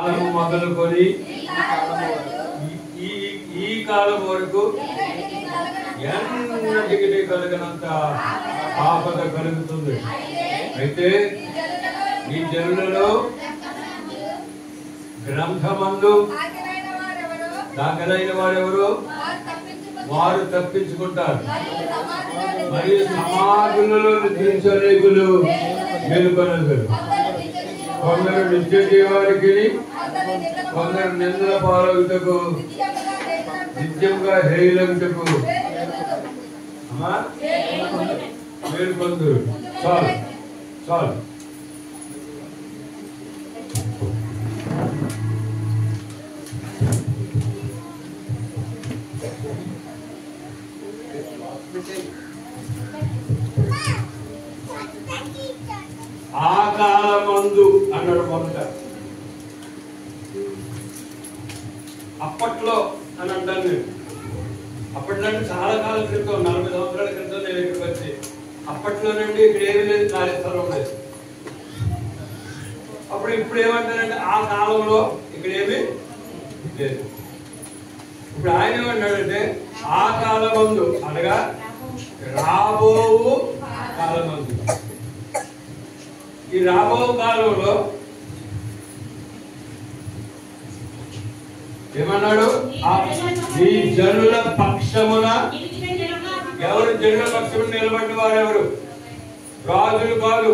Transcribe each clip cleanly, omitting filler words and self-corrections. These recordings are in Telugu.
కాలము మొదలుకొని ఈ కాలం వరకు ఎన్నటికి కలిగినంత ఆపద కలుగుతుంది. అయితే ఈ జనులలో గ్రంథమందు దాఖలైన వారెవరు వారు తప్పించుకుంటారు. మరియు సమాధులలో నిద్రించలేకులు మేలుకొనగలరు. కొందరు నిత్య జీవానికి కొందరు నిందల పాలవుటకు నిత్యంగా హేయులగుటకు అమ్మా మేలుకొందరు. చాలు చాలు. ఆ కాలమందు అన్నాడు మొదట. అప్పట్లో అని అంటాను నేను. అప్పట్లో చాలా కాలం క్రితం, 40 సంవత్సరాల క్రితం నేను ఇక్కడికి వచ్చి, అప్పట్లోనండి ఇక్కడ ఏమీ లేదు, ఖాళీ స్థలం లేదు. అప్పుడు ఇప్పుడు ఏమంటారంటే ఆ కాలంలో ఇక్కడ ఏమీ లేదు. ఇప్పుడు ఆయన ఏమన్నాడంటే ఆ కాలమందు అనగా రాబో కాలమందు. ఈ రాబో కాలంలో ఏమన్నాడు? ఈ జనుల పక్షమున ఎవరు జనుల పక్షమున నిలబడిన వారెవరు? రాజులు కాదు.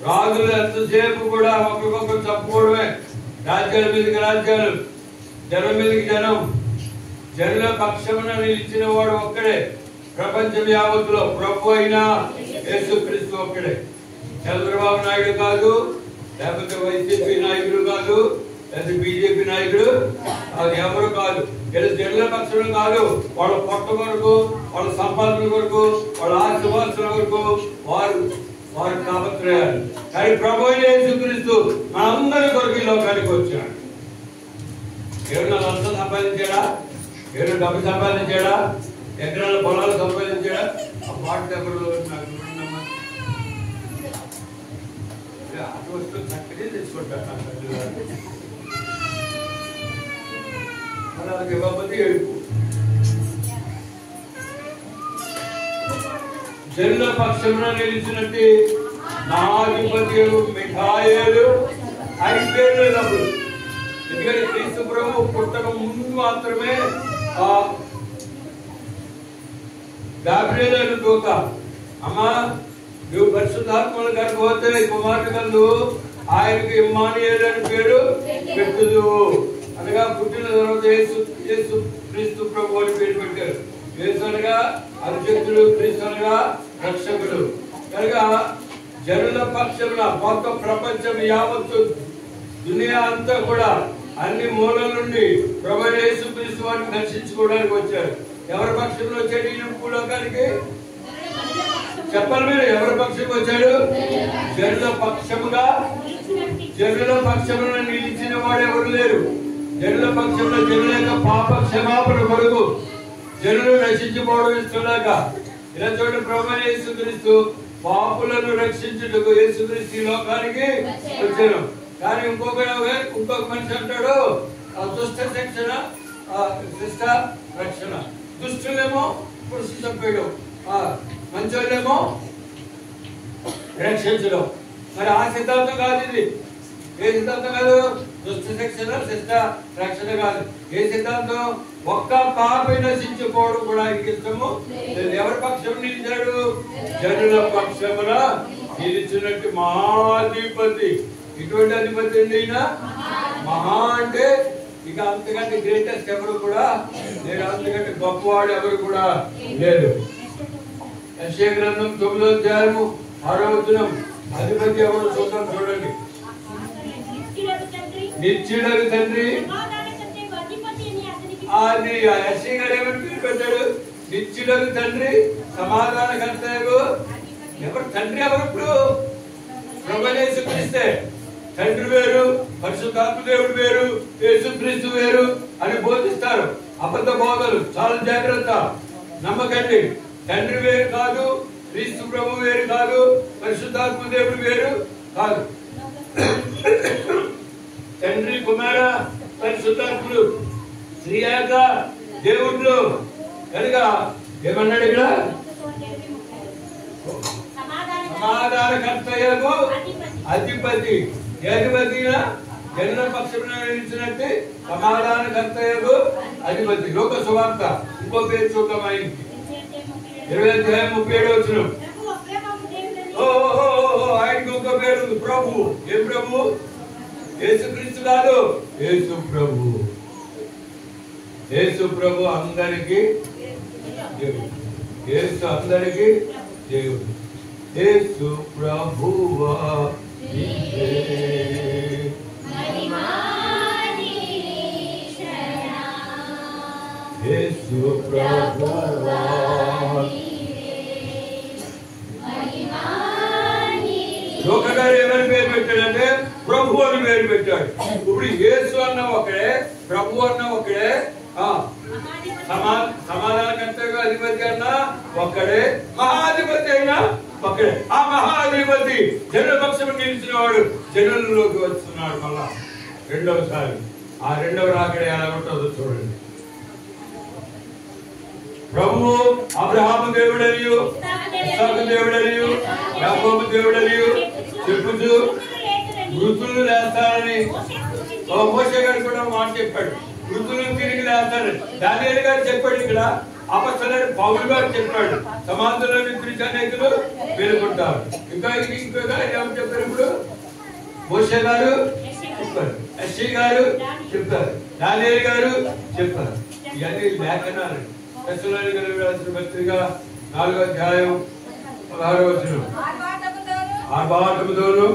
రాజులు ఎంతసేపు కూడా ఒకరికొకరు చెప్పుకోవడమే. రాజ్యాల మీదకి రాజ్యాలు, జనం మీదకి జనం. జనుల పక్షమున నిలిచిన వాడు ఒక్కడే. ప్రపంచం యావత్తులో ప్రభు అయిన యేసుక్రీస్తు ఒక్కడే. చంద్రబాబు నాయుడు కాదు, లేకపోతే వైసీపీ నాయకుడు కాదు, లేకపోతే బీజేపీ నాయకుడు అది ఎవరు కాదు. జనుల పక్షులు కాదు. వాళ్ళ పొట్ట కొరకు, వాళ్ళ సంపాదన కొరకు, వాళ్ళ ఆశీర్వాసాల కొరకు వారు కాపత్రయాలు. కానీ ప్రభు అయిన యేసుక్రీస్తు మనందరి కొరకు ఈ లోకానికి వచ్చాడు. ఏమన్నా లంచం సంపాదించాడా? ఏమైనా డబ్బు సంపాదించాడా? ఎకరాల పొలాలు సంపాదించాడా? ఆ వాటి దగ్గరలో నాకు అటు వస్తూ చక్కగా తెచ్చుకుంటాడు. అలాగే ఇవ్వకపోతే ఏడుపు. జనుల పక్షమున నిలిచినట్టు నా అధిపతి మిఖాయేలు ఆయన పేరు లేనప్పుడు. ఎందుకంటే క్రీస్తు ప్రభు పుట్టక ముందు మాత్రమే ఆ గాబ్రియేలు దూత, అమ్మా నువ్వు పరిశుద్ధాత్మల గర్భవతి కుమార్తె కలు, ఆయనకు ఇమ్మానుయేలు అని పేరు పెట్టుదు అనగా పుట్టిన తర్వాత యేసు క్రీస్తు ప్రభు అని పేరు పెట్టారు. యేసు అనగా అభిషక్తుడు, క్రీస్తు అనగా రక్షకుడు. కనుక జనుల పక్షమున మొత్తం ప్రపంచం యావత్తు దునియా అంతా కూడా అన్ని మూలల నుండి ప్రభు యేసు క్రీస్తు వారిని దర్శించుకోవడానికి వచ్చారు. ఎవరి పక్షంలో వచ్చాడు ఈ భూలోకానికి? చెప్పాలి మీరు. ఎవరి పక్షంగా వచ్చాడు? జనుల పక్షముగా. జనుల పక్షమున నిలిచిన వాడు ఎవరు లేరు. జనుల పక్షంలో జనుల యొక్క పాప క్షమాపణ కొరకు, జనులు రక్షించుకోవడం ఇస్తున్నాక ఇలా చూడండి, ప్రభు యేసుక్రీస్తు పాపులను రక్షించుటకు యేసుక్రీస్తు ఈ లోకానికి వచ్చాను. కానీ ఇంకొక మనిషి అంటాడు దుష్ట శిక్షణ, శిష్ట రక్షణ. దుష్టులేమో పురుషు చంపేయడం, మంచోళ్ళేమో రక్షించడం. మరి ఆ సిద్ధాంతం కాదు ఇది. ఏ సిద్ధాంతం కాదు? దుష్ట శిక్షణ, శిష్ట రక్షణ కాదు. ఏ సిద్ధాంతం? ఒక్క పాపి నశించుకోవడం కూడా ఆయనకి ఇష్టము. ఎవరి పక్షం నిలిచాడు? జనుల పక్షమున నిలిచినట్టు మహాధిపతి. ఇటువంటి అధిపతి అండి ఈయన. మహా అంటే ఇక అంతకంటే గ్రేటెస్ట్ ఎవరు కూడా లేరు, అంతకంటే గొప్పవాడు ఎవరు కూడా లేరు. యెషయా గ్రంథం 9వ అధ్యాయము 6వ వచనం. అధిపతి ఎవరు చూద్దాం, చూడండి. నిత్యుడగు తండ్రి. అది యెషయా గారు ఏమని పేరు పెట్టాడు? నిత్యుడగు తండ్రి, సమాధానకర్త. ఎవరు తండ్రి? ఎవరు? ఇప్పుడు ప్రభు యేసుక్రీస్తే. తండ్రి వేరు, పరిశుద్ధాత్మ దేవుడు వేరు, యేసుక్రీస్తు వేరు అని బోధిస్తారు అబద్ధ బోధలు. చాలా జాగ్రత్త, నమ్మకండి. తండ్రి వేరు కాదు, క్రీస్తు ప్రభు వేరు కాదు, పరిశుద్ధాత్మ దేవుడు వేరు కాదు. తండ్రి, కుమార, పరిశుద్ధాత్ముడు త్రియేక దేవుళ్ళు కనుక ఏమన్నాడు ఇక్కడ? సమాధానకర్తయగు అధిపతి. అధిపతిగా జనుల పక్షమున నిలిచినట్టు సమాధానకర్తయగు అధిపతి. లోక సువార్త ఇంకో పేరు చూద్దాం ఆయనకి. 20:37 ఆయనకి ఇంకో పేరు ప్రభు. ఏ ప్రభు? యేసుక్రీస్తు కాదు, యేసు ప్రభు. యేసు ప్రభు అందరికి దేవుడు. యేసు అందరికి దేవుడు. యేసు ప్రభువా యేసు ప్రభువా లోకగారు ఎవరి పేరు పెట్టాడంటే ప్రభు అని పేరు పెట్టాడు. ఇప్పుడు యేసు అన్న ఒకడే, ప్రభు అన్న ఒకడే, సమాధానకర్తగా అధిపతి అన్న ఒక్కడే, మహాధిపతి అయినా ఒక్కడే. ఆ మహాధిపతి జనుల పక్షము నిలిచిన వాడు జనులలోకి వస్తున్నాడు. మళ్ళా రెండవసారి ఆ రెండవ రాకడ ఎలా ఉంటుందో చూడండి. ప్రభువు అబ్రహాము దేవుడనియు, ఇస్సాకు దేవుడనియు, యాకోబు దేవుడనియు చెప్పుతూ మృతులు లేస్తారని మోషే గారు కూడా మాట చెప్పాడు. మృతులు తిరిగి లేస్తారని దానియేలు గారు చెప్పాడు. ఇక్కడ అపొస్తలుడైన పౌలు గారు చెప్పాడు. సమాధుల్లో నిద్రించే అనేకులు మేలుకుంటారు. ఇంకా ఏమని చెప్పారు? ఇప్పుడు మోషే గారు చెప్పారు, యెషయా గారు చెప్పారు, దానియేలు గారు చెప్పారు. ఇవన్నీ లేఖనాలు. తెస్సలోనికీయులకు రాసిన పత్రిక 4:16 ఆర్భాటముతోను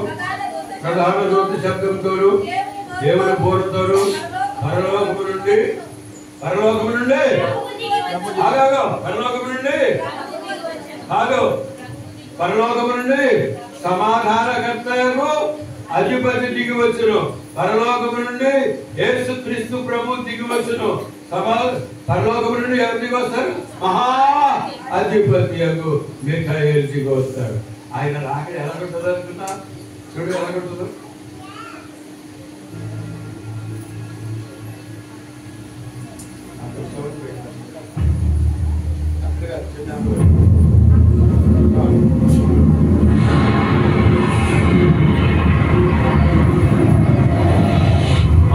ప్రధాన దూత శబ్దంతోను దేవుని బోరుతోను పరలోకము నుండి సమాధానకర్తయగు అధిపతి దిగివచ్చును. పరలోకము నుండి యేసుక్రీస్తు ప్రభు దిగివచ్చును. పరలోకము నుండి ఎవరు దిగి వస్తారు? మహా అధిపతి మిఖాయేలు దిగి వస్తాడు. ఆయన రాకడ ఎలా ఉంటుంది అనుకున్నా? చూడు ఎలా ఉంటుందో.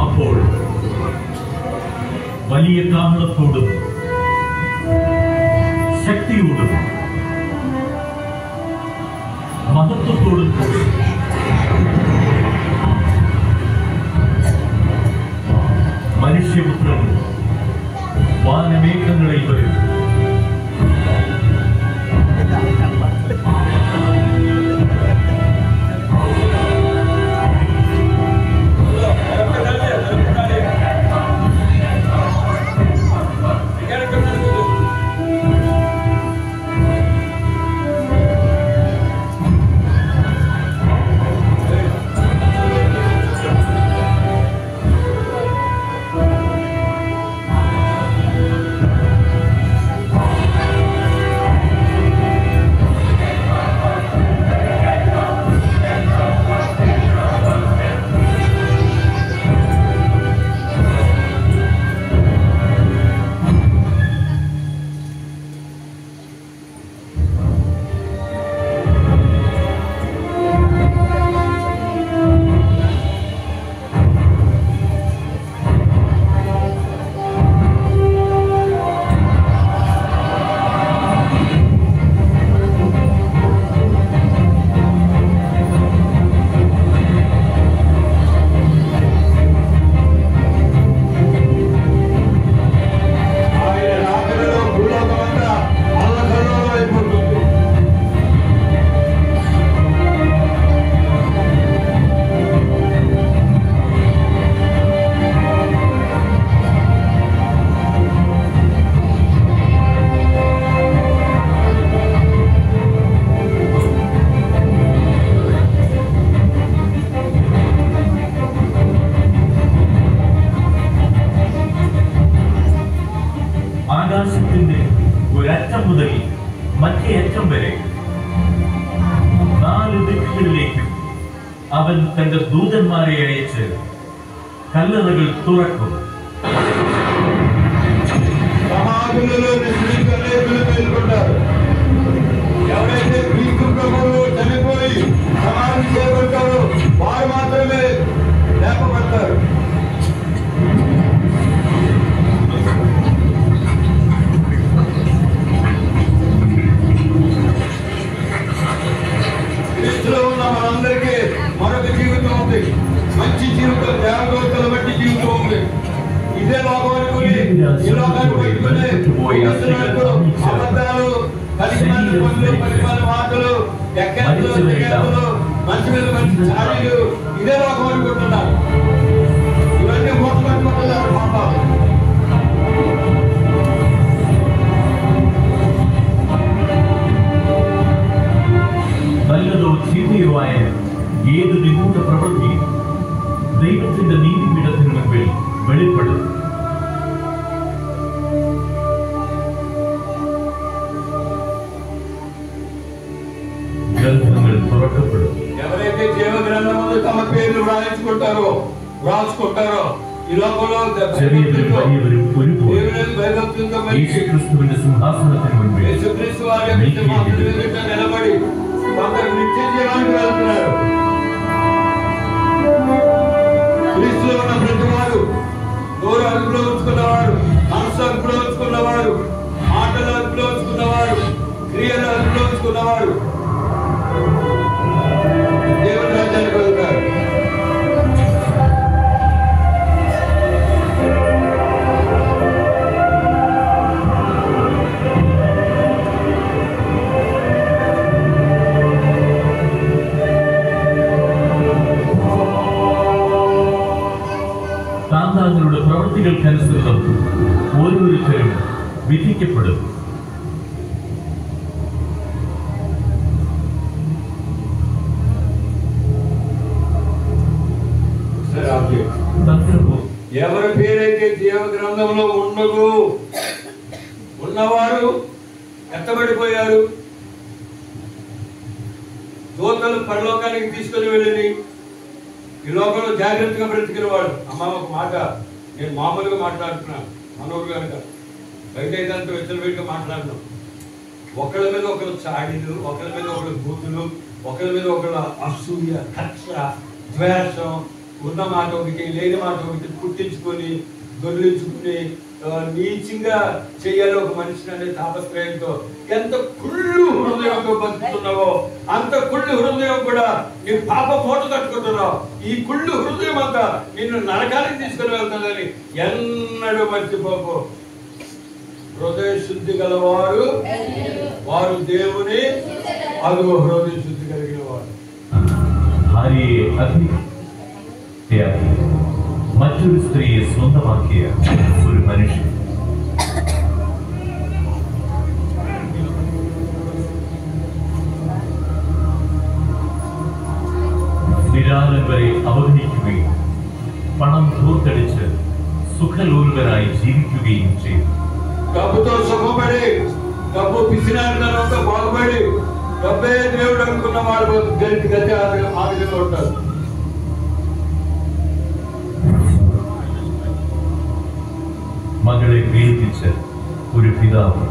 അപ്പോൾ വലിയ കാഹളത്തോടും ശക്തിയോടും മഹത്വത്തോടും കൂടി മനുഷ്യപുത്രൻ വാനമേഘങ്ങളിൽ വരും. ആകാശത്തിന്റെ ഒരറ്റം മുതൽ മറ്റേ അറ്റം വരെ 4 ദിക്കുകളിലേക്കും അവൻ തന്റെ ദൂതന്മാരെ അയച്ച് കല്ലറകൾ തുറക്കും. సమాధులలో నిద్రించి అనేకులు మేల్కొంటారు. ఎవరైతే క్రీస్తు ప్రభువులో చనిపోయి సమాధి చేయబడతారో వారు మాత్రమే లేపబడతారు. క్రీస్తులో ఉన్న మనందరికీ మరొక జీవితం ఉంది. మంచి జీవితం, దేవదూతల బట్టి జీవితం ఉంది. ఇదే లోకానికి ఈ లోకానికి పట్టుకునే అబద్ధాలు, కలిసిమాలి పనులు, పరిమాణ మాటలు, ఎక్కలు, మంచి మీద మంచి చాలీలు ఇదే లోకం అనుకుంటున్నారు. ఇవన్నీ మూట పట్టుకుంటున్నారు పాపాలు. നല്ലതോ ചീത്തയോ ആയ ഏത് നിഗൂഢ പ്രവൃത്തി ദൈവത്തിന്റെ നീതിപീഠത്തിന് മുൻപിൽ വെളിപ്പെടും. ഗ്രന്ഥങ്ങൾ തുറക്കപ്പെടും. ఎవరైతే జీవ గ్రంథంలో తమ పేర్లు రాసుకుంటారో ఈ లోకంలో యేసుక్రీస్తువిന്റെ సింహాసనത്തിന് മുൻപിൽ యేసుక్రీస్తు వారి సింహాసనం ఎదుట నిలబడి కొందరు నిత్య జీవానికి వెళ్తున్నారు. క్రీస్తులో ఉన్న ప్రతి వారు నోరు అదుపులో ఉంచుకున్నవారు, మనసు అదుపులో ఉంచుకున్నవారు, మాటలు అదుపులో ఉంచుకున్నవారు, క్రియలు అదుపులో ఉంచుకున్నవారు దేవుని రాజ్యానికి వెళ్తారు. താങ്കളുടെ പ്രവൃത്തികൾക്കനുസൃതം ഓരോരുത്തരും വിധിക്കപ്പെടും. ఎవరి పేరైతే జీవ గ్రంథంలో ఉండదు ఉన్నవారు ఎత్తబడిపోయారు. దూతలు పరలోకానికి తీసుకుని వెళ్ళి ఈ లోకంలో జాగ్రత్తగా బ్రతికిన వాడు. అమ్మ ఒక మాట నేను మామూలుగా మాట్లాడుతున్నాను, మనోడు కనుక బయట ఇదంతా వెచ్చలబెట్టిగా మాట్లాడుతున్నాం. ఒకళ్ళ మీద ఒకరు చాడీలు, ఒకళ్ళ మీద ఒకరు బూతులు, ఒకళ్ళ మీద ఒకళ్ళ అసూయ, కక్ష, ద్వేషం, ఉన్న మాట ఒకటి లేని మాట ఒకటి పుట్టించుకొని దొర్లించుకుని నీచంగా చెయ్యాలి ఒక మనిషిని అనే తాపత్రయంతో ఎంత కుళ్ళు హృదయంతో బతుకుతున్నావో అంత కుళ్ళు హృదయం కూడా నీ పాప మూట కట్టుకుంటున్నావు. ఈ కుళ్ళు హృదయం అంతా నిన్ను నరకానికి తీసుకుని వెళ్తుందని ఎన్నడూ మర్చిపోకు. హృదయ శుద్ధి గలవారు వారు దేవుని అదుగో హృదయ శుద్ధి కలిగిన వారు. മറ്റൊരു സ്ത്രീയെ സ്വന്തമാക്കിയ ഒരു മനുഷ്യൻ. നിരാലംബരെ അവഗണിക്കുകയും പണം ധൂർത്തടിച്ച് സുഖലോലുപരായി ജീവിക്കുകയും ചെയ്തു. డబ్బుతో సుఖపడి, డబ్బు పిసినారితనంతో బాగుపడి, డబ్బే దేవుడు అనుకున్న వాడు గతి ఆ విధంగా ఉంటారు. മകളെ പീഡിപ്പിച്ച ഒരു പിതാവ്.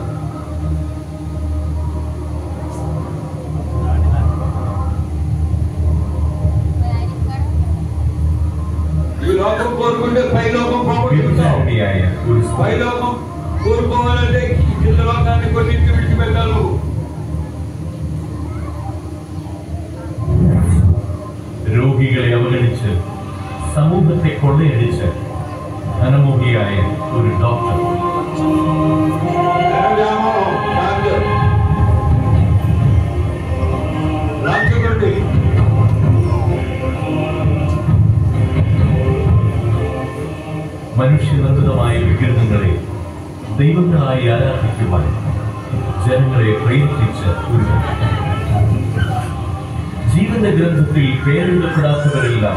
ఈ లోకం కోరుకుంటే పైలోకం పోగొట్టుకుంటావు. పైలోకం కోరుకోవాలంటే కింద లోకాన్ని కొన్నింటి విడిచిపెట్టాలి నువ్వు. രോഗികളെ അവഗണിച്ച് സമൂഹത്തെ കൊള്ളയടിച്ച് ധനമോഹിയായ ഒരു ഡോക്ടർ. മനുഷ്യനിർമ്മിതമായ വിഗ്രഹങ്ങളെ ദൈവങ്ങളായി ആരാധിക്കുവാൻ ജനങ്ങളെ പ്രേരിപ്പിച്ച ഒരു ജീവന്റെ ഗ്രന്ഥത്തിൽ പേരെഴുതപ്പെടാത്തവരെല്ലാം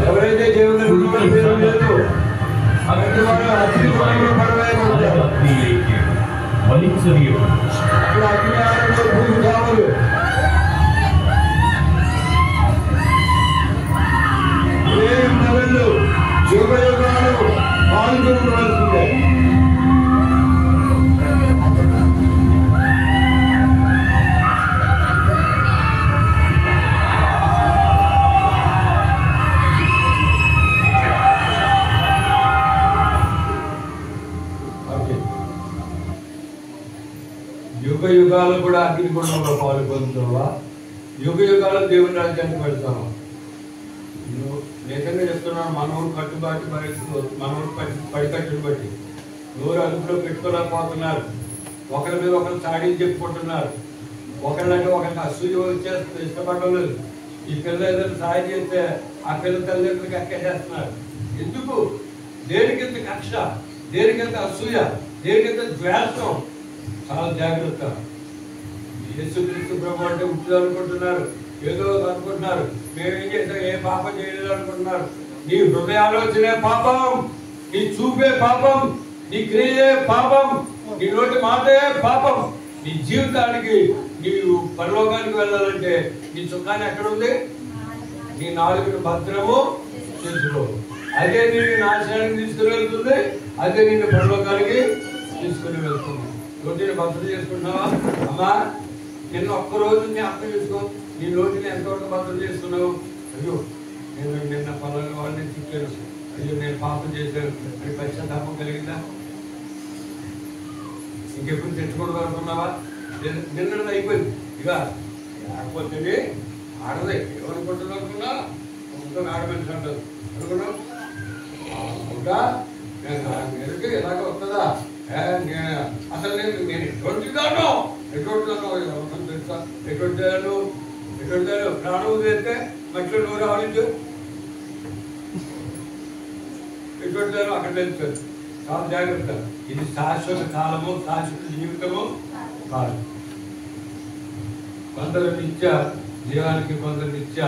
അഗ്നിയിലേക്ക് വലിച്ചെറിയപ്പെടും. యుగయుగాలు యుగాలు కూడా అగ్నిగుండంలో పాల్గొంటావా? యుగ యుగాలు దేవుని రాజ్యానికి వెళ్తావా? నువ్వు నిజంగా చెప్తున్నాను, మనవుడు కట్టుబాటు మనవుడు పడికట్టును బట్టి నోరు అదుపులో పెట్టుకోలేకపోతున్నారు. ఒకరి మీద ఒకరు చాడీలు చెప్పుకుంటున్నారు. ఒకళ్ళంటే ఒకరికి అసూయ వచ్చేస్తుంది, ఇష్టపడలేదు. ఈ పిల్ల ఏదైనా సాయం చేస్తే ఆ పిల్ల తల్లిదండ్రులకి అక్కేసేస్తున్నారు. ఎందుకు? దేనికింత కక్ష, దేనికింత అసూయ, దేనికింత ద్వేషం? చాలా జాగ్రత్త. యేసుక్రీస్తు ప్రభు అంటే ఉట్టిదనుకుంటున్నారు, ఏదో అనుకుంటున్నారు. మేమేం చేసాం, ఏ పాపం చేయలేదు అనుకుంటున్నారు. నీ హృదయ ఆలోచనే పాపం, నీ చూపే పాపం, నీ క్రియే పాపం, నీ నోటి మాటే పాపం. నీ జీవితానికి నీవు పరలోకానికి వెళ్ళాలంటే నీ చుక్కాన్ని ఎక్కడ ఉంది? నీ నాలుగుని భద్రము చేసుకో. అదే నిన్ను నాశనానికి తీసుకుని వెళ్తుంది, అదే నిన్ను పరలోకానికి తీసుకుని వెళ్తుంది. నోటిని భద్రం చేసుకుంటున్నావా? అమ్మా, నిన్న ఒక్కరోజు నీ అర్థం చేసుకో. నీ నోటిని ఎంతవరకు భద్రం చేస్తున్నావు? అయ్యో, నేను నిన్న పలానా వాళ్ళని తిట్టాను, అయ్యో నేను పాపం చేశాను అని పశ్చాత్తాపం కలిగిందా? ఇంకెప్పుడు తెచ్చుకోవడం అనుకున్నావా? నిన్న అయిపోయింది. ఇక లేకపోతే ఆడదే ఏమనుకుంటున్నా అనుకున్నా, మొత్తం ఆడమని అంటారు అనుకున్నావు. ఇంకా నేను ఎలాగ వస్తుందా? అసలు నేను ఎటువంటిదాను తెలుసా? ఎటువంటిదాను ప్రాణం వేస్తే మట్టిలో నూరు ఆడించు, ఎటువంటిదాను అక్కడ తెలుస్తుంది. చాలా జాగ్రత్త. ఇది శాశ్వత కాలము, శాశ్వత జీవితము కాదు. కొందరు నిత్య జీవానికి, కొందరు నిత్య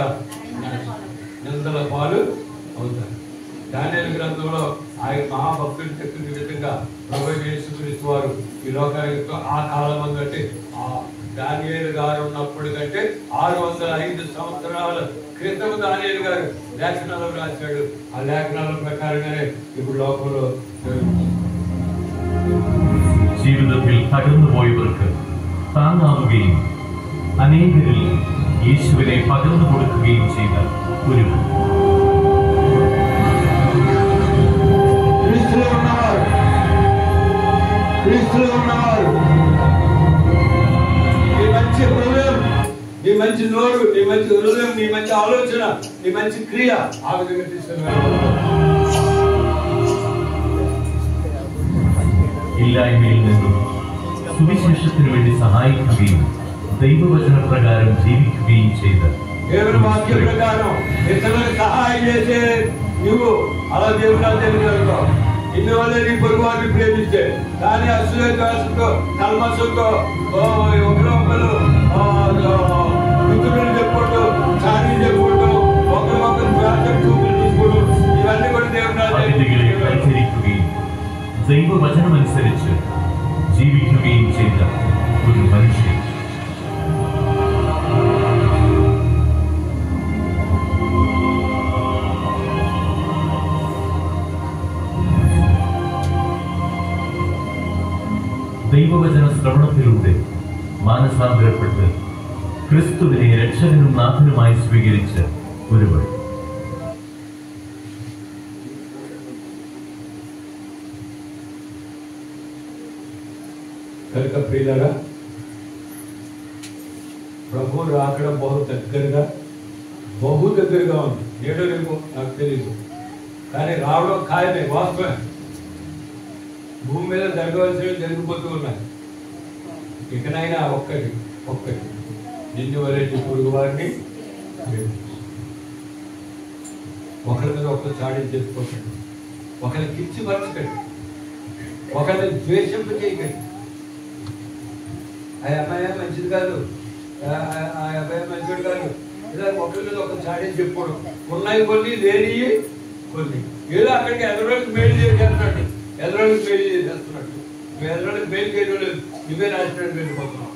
నిందల పాలు అవుతారు. దానియేలు గ్రంథంలో ఆయన మహాభక్తులు చెప్పిన విధంగా ప్రభువైన యేసుక్రీస్తు వారు ఈ లోకానికి ఆ కాలం అంటే ఆ దానియేలు గారు ఉన్నప్పుడు కంటే 605 సంవత్సరాల క్రితం దానియేలు గారు లేఖనాలు రాశాడు. ఆ లేఖనాల ప్రకారంగానే ఇప్పుడు ലോകത്തില് ജീവിതത്തിൽ തകർന്നുപോയവർക്ക് താങ്ങാവുകയും അനേകരിൽ യേശുവിനെ പകർന്നു കൊടുക്കുകയും ചെയ്ത ഒരു నీ మంచి నోరు, నీ మంచి హృదయం, నీ మంచి ఆలోచన, నీ మంచి క్రియ ఆ విధంగా తీసుకున్నాడు. ഇല്ലായ്മയിൽ നിന്നും സുവിശേഷത്തിനു വേണ്ടി സഹായിക്കുകയും ദൈവവചന പ്രകാരം ജീവിക്കുകയും ചെയ്ത దేవుని వాక్య ప్రకారం ఇతరులకు సహాయం చేసే నువ్వు అలా దేవుని రాజ్యానికి వెళ్తావు. ఇందువల్ల నీ పొరుగు వారిని ప్రేమిస్తే కానీ అసూయ ద్వేషంతో కల్మషంతో ఒకరు మిత్రులను చెప్పుకుంటూ చాడీ చెప్పుకుంటూ ఒకరు ద్వేషం చూపులు చూసుకుంటూ ఇవన్నీ కూడా దేవుని రాజ్యాన్ని പരിചരിക്കുകയും ദൈവവചനമനുസരിച്ച് ജീവിക്കുകയും ചെയ്ത ഒരു മനുഷ്യൻ. ദൈവവചന ശ്രവണത്തിലൂടെ മാനസാന്തരപ്പെട്ട് ക്രിസ്തുവിനെ രക്ഷകനും നാഥനുമായി സ്വീകരിച്ച ഒരുവൻ. కనుక ప్రియులారా, ప్రభు రాకడ బహు దగ్గరగా ఉంది. ఏడో రేపు నాకు తెలియదు, కానీ రావడం ఖాయమే, వాస్తవమే. భూమి మీద జరగవలసినవి జరిగిపోతూ ఉన్నాయి. ఇకనైనా ఒక్కటి నిన్ను వలె పొరుగు వారిని ఒకరి మీద ఒకరు చాడీ చేసుకోకండి, ఒకరిని కిచ్చిపరచకండి, ఒకరిని ద్వేషింప చేయకండి. ఆ అమ్మాయి మంచిది కాదు, ఆ అబ్బాయి మంచిది కాదు, ఇలా ఒకరి మీద ఒక చాడీ చెప్పుకోవడం. ఉన్నాయి కొన్ని, లేని కొన్ని. ఏదో అక్కడికి ఎదరోళ్ళకి మేలు చేసేస్తున్నాడు, ఎదరోళ్ళకి మేలు చేసేస్తున్నట్టు. నువ్వు ఎదరోళ్ళకి మేలు చేయడం లేదు, నువ్వే నాశనానికి వెళ్ళిపోతున్నావు.